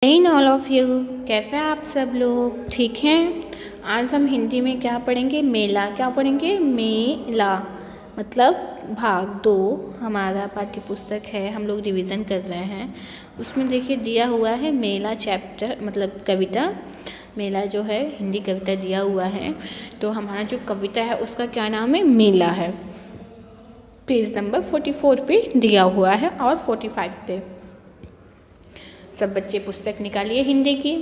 In all of you, कैसे हैं आप सब लोग? ठीक हैं। आज हम हिंदी में क्या पढ़ेंगे? मेला। क्या पढ़ेंगे? मेला मतलब भाग 2 हमारा पाठ्य पुस्तक है, हम लोग रिवीजन कर रहे हैं। उसमें देखिए दिया हुआ है मेला चैप्टर मतलब कविता। मेला जो है हिंदी कविता दिया हुआ है, तो हमारा जो कविता है उसका क्या नाम है? मेला है। पेज नंबर 44 पे दिया हुआ है और 45 पे। सब बच्चे पुस्तक निकालिए हिंदी की।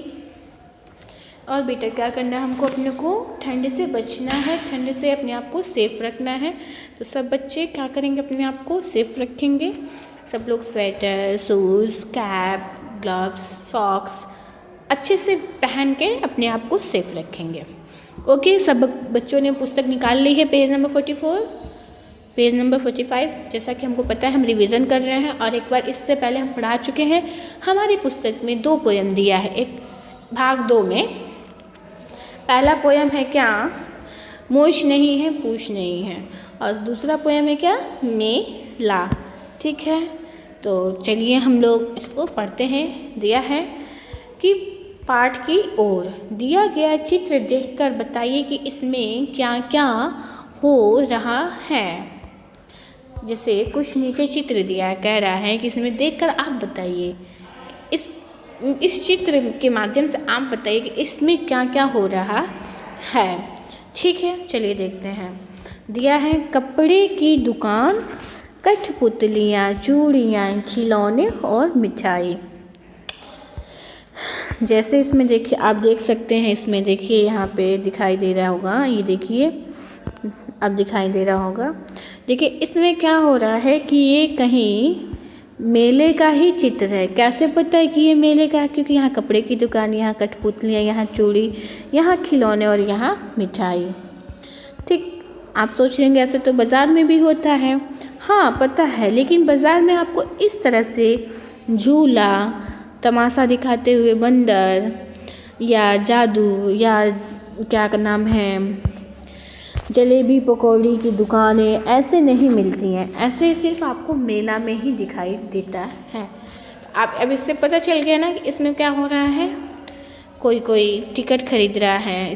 और बेटा क्या करना है हमको? अपने को ठंड से बचना है, ठंड से अपने आप को सेफ रखना है। तो सब बच्चे क्या करेंगे? अपने आप को सेफ रखेंगे। सब लोग sweater, shoes, cap, gloves, socks अच्छे से पहन के अपने आप को सेफ रखेंगे। ओके, सब बच्चों ने पुस्तक निकाल ली है। Page number 44, page number 45। जैसा कि हमको पता है हम रिवीजन कर रहे हैं और एक बार इससे पहले हम पढ़ा चुके हैं। हमारी पुस्तक में 2 पोयम दिया है। एक भाग 2 में पहला पोयम है क्या? मोश नहीं है पूछ नहीं है। और दूसरा पोयम है क्या? मेला। ठीक है, तो चलिए हम लोग इसको पढ़ते हैं। दिया है कि पाठ की ओर दिया गया चित्र देखकर बताइए कि इसमें क्या क्या हो रहा है। जैसे कुछ नीचे चित्र दिया है, कह रहा है कि इसमें देखकर आप बताइए, इस चित्र के माध्यम से आप बताइए कि इसमें क्या क्या हो रहा है। ठीक है, चलिए देखते हैं। दिया है कपड़े की दुकान, कठपुतलियाँ, चूड़ियाँ, खिलौने और मिठाई। जैसे इसमें देखिए, आप देख सकते हैं, इसमें देखिए यहाँ पे दिखाई दे रहा होगा, ये देखिए अब दिखाई दे रहा होगा। देखिए इसमें क्या हो रहा है कि ये कहीं मेले का ही चित्र है। कैसे पता है कि ये मेले का है? क्योंकि यहाँ कपड़े की दुकान, यहाँ कठपुतलियाँ, यहाँ चूड़ी, यहाँ खिलौने और यहाँ मिठाई। ठीक, आप सोच लेंगे ऐसे तो बाज़ार में भी होता है। हाँ पता है, लेकिन बाज़ार में आपको इस तरह से झूला, तमाशा दिखाते हुए बंदर या जादू या क्या का नाम है, जलेबी पकौड़ी की दुकानें ऐसे नहीं मिलती हैं। ऐसे सिर्फ आपको मेला में ही दिखाई देता है। आप अब इससे पता चल गया ना कि इसमें क्या हो रहा है। कोई टिकट खरीद रहा है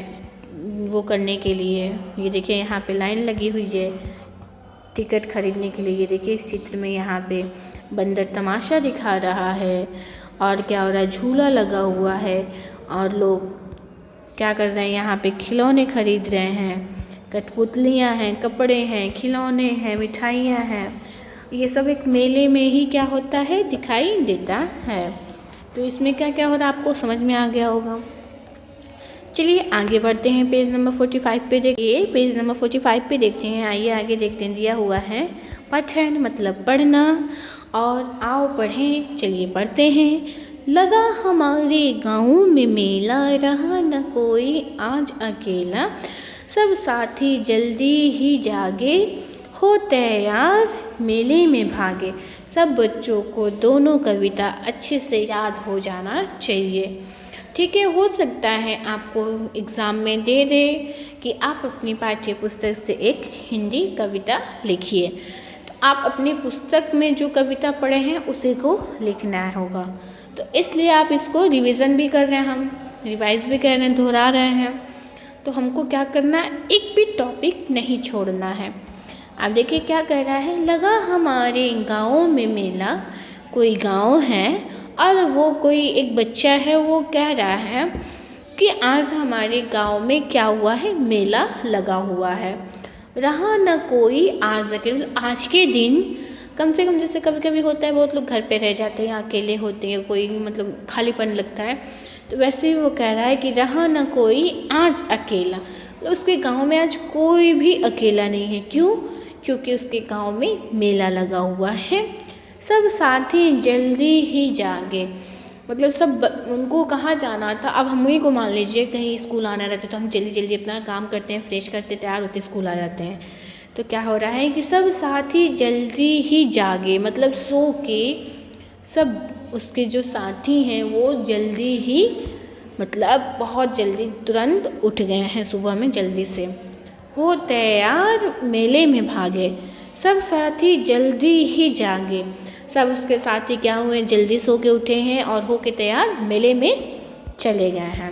वो करने के लिए। ये देखिए यहाँ पे लाइन लगी हुई है टिकट खरीदने के लिए। ये देखिए इस चित्र में यहाँ पे बंदर तमाशा दिखा रहा है और क्या हो रहा है, झूला लगा हुआ है और लोग क्या कर रहे हैं, यहाँ पे खिलौने खरीद रहे हैं। कठपुतलियाँ हैं, कपड़े हैं, खिलौने हैं, मिठाइयाँ हैं। ये सब एक मेले में ही क्या होता है, दिखाई देता है। तो इसमें क्या क्या हो रहा है आपको समझ में आ गया होगा। चलिए आगे बढ़ते हैं। पेज नंबर 45 पे देखिए, पेज नंबर 45 पे देखते हैं। आइए आगे देखते हैं। दिया हुआ है पठन मतलब पढ़ना, और आओ पढ़ें। चलिए पढ़ते हैं। लगा हमारे गाँव में मेला, रहा न कोई आज अकेला, सब साथी जल्दी ही जागे, हो तैयार मेले में भागे। सब बच्चों को दोनों कविता अच्छे से याद हो जाना चाहिए। ठीक है, हो सकता है आपको एग्ज़ाम में दे दे कि आप अपनी पाठ्य पुस्तक से एक हिंदी कविता लिखिए। तो आप अपनी पुस्तक में जो कविता पढ़े हैं उसी को लिखना होगा। तो इसलिए आप इसको रिवीजन भी कर रहे हैं, हम रिवाइज भी कर रहे हैं, दोहरा रहे हैं। तो हमको क्या करना है, एक भी टॉपिक नहीं छोड़ना है। अब देखिए क्या कह रहा है, लगा हमारे गाँव में मेला। कोई गाँव है और वो कोई एक बच्चा है, वो कह रहा है कि आज हमारे गाँव में क्या हुआ है, मेला लगा हुआ है। रहा न कोई आज अकेले, आज के दिन कम से कम, जैसे कभी कभी होता है बहुत लोग घर पे रह जाते हैं, अकेले होते हैं, कोई मतलब खालीपन लगता है, तो वैसे ही वो कह रहा है कि रहा न कोई आज अकेला। तो उसके गांव में आज कोई भी अकेला नहीं है। क्यों? क्योंकि उसके गांव में मेला लगा हुआ है। सब साथी जल्दी ही जागे, मतलब सब उनको कहाँ जाना था। अब हम ही को मान लीजिए कहीं स्कूल आना रहता तो हम जल्दी जल्दी अपना काम करते हैं, फ्रेश करते, तैयार होते स्कूल आ जाते हैं। तो क्या हो रहा है कि सब साथी जल्दी ही जागे, मतलब सो के सब उसके जो साथी हैं वो जल्दी ही, मतलब बहुत जल्दी तुरंत उठ गए हैं सुबह में जल्दी से। हो तैयार मेले में भागे, सब साथी जल्दी ही जागे। सब उसके साथ ही क्या हुए, जल्दी सो के उठे हैं और हो के तैयार मेले में चले गए हैं।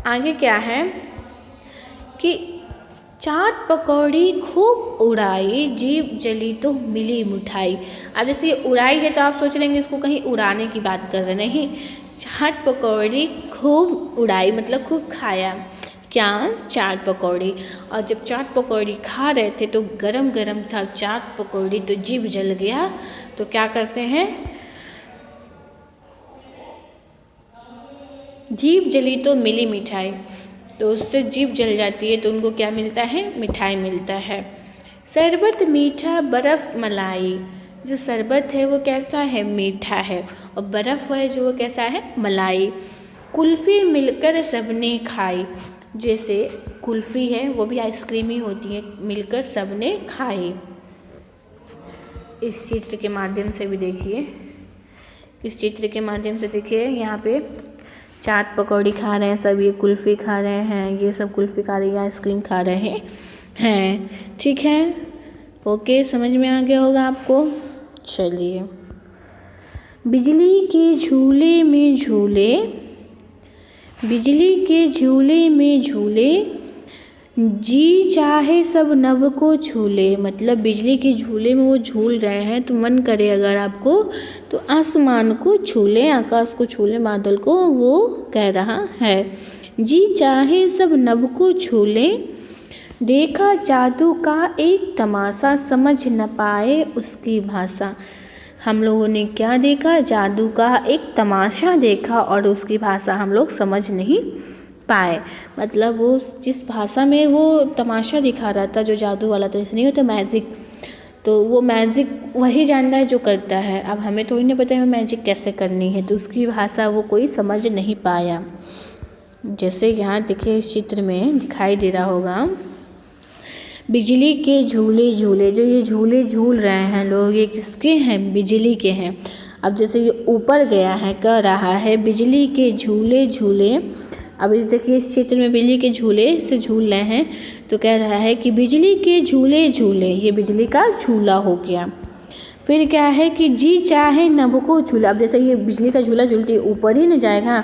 आगे क्या है कि चाट पकौड़ी खूब उड़ाई, जीभ जली तो मिली मिठाई। अब जैसे उड़ाई है तो आप सोच लेंगे इसको कहीं उड़ाने की बात कर रहे, नहीं, चाट पकौड़ी खूब उड़ाई मतलब खूब खाया, क्या, चाट पकौड़ी। और जब चाट पकौड़ी खा रहे थे तो गरम गरम था चाट पकौड़ी, तो जीभ जल गया, तो क्या करते हैं, जीभ जली तो मिली मिठाई, तो उससे जीभ जल जाती है तो उनको क्या मिलता है, मिठाई मिलता है। शरबत मीठा बर्फ़ मलाई, जो शरबत है वो कैसा है, मीठा है, और बर्फ़ है जो वो कैसा है, मलाई। कुल्फ़ी मिलकर सबने खाई, जैसे कुल्फ़ी है वो भी आइसक्रीम ही होती है, मिलकर सबने खाई। इस चित्र के माध्यम से भी देखिए, इस चित्र के माध्यम से देखिए यहाँ पे चाट पकौड़ी खा रहे हैं सब, ये कुल्फ़ी खा रहे हैं, ये सब कुल्फ़ी खा रही है, आइसक्रीम खा रहे हैं, ठीक है, ओके, समझ में आ गया होगा आपको। चलिए, बिजली के झूले में झूले, बिजली के झूले में झूले, जी चाहे सब नभ को झूले, मतलब बिजली के झूले में वो झूल रहे हैं तो मन करे अगर आपको तो आसमान को छू ले, आकाश को छू ले, बादल को, वो कह रहा है। जी चाहे सब नभ को झूले, देखा जादू का एक तमाशा, समझ न पाए उसकी भाषा। हम लोगों ने क्या देखा, जादू का एक तमाशा देखा और उसकी भाषा हम लोग समझ नहीं पाए, मतलब वो जिस भाषा में वो तमाशा दिखा रहा था, जो जादू वाला था, नहीं होता मैजिक, तो वो मैजिक वही जानता है जो करता है, अब हमें थोड़ी ना पता है हमें मैजिक कैसे करनी है, तो उसकी भाषा वो कोई समझ नहीं पाया। जैसे यहाँ देखिए इस चित्र में दिखाई दे रहा होगा, बिजली के झूले झूले, जो ये झूले झूल रहे हैं लोग, ये किसके हैं, बिजली के हैं। अब जैसे ये ऊपर गया है, कह रहा है बिजली के झूले झूले, अब इस देखिए इस चित्र में बिजली के झूले से झूल रहे हैं, तो कह रहा है कि बिजली के झूले झूले, ये बिजली का झूला हो गया। फिर क्या है कि जी चाहे नभ को झूला, अब जैसे ये बिजली का झूला झूलते ऊपर ही न जाएगा,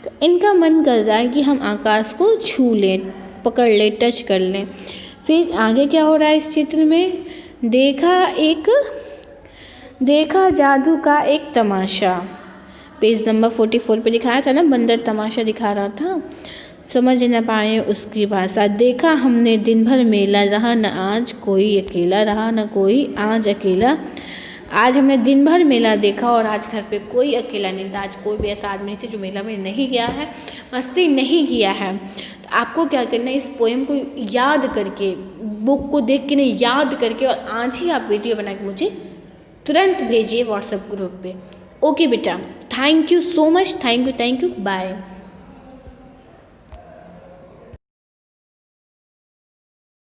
तो इनका मन कर रहा है कि हम आकाश को छू लें, पकड़ लें, टच कर लें। फिर आगे क्या हो रहा है इस चित्र में, देखा जादू का एक तमाशा, पेज नंबर 44 पे दिखाया था ना, बंदर तमाशा दिखा रहा था, समझ न पाए उसकी भाषा। देखा हमने दिन भर मेला, रहा न आज कोई अकेला, रहा न कोई आज अकेला। आज हमने दिन भर मेला देखा और आज घर पे कोई अकेला नहीं था, आज कोई भी ऐसा आदमी नहीं था जो मेला में नहीं गया है, मस्ती नहीं किया है। तो आपको क्या करना है, इस पोएम को याद करके, बुक को देख के नहीं, याद करके, और आज ही आप वीडियो बना के मुझे तुरंत भेजिए व्हाट्सएप ग्रुप पे। ओके बेटा, thank you so much, thank you, bye.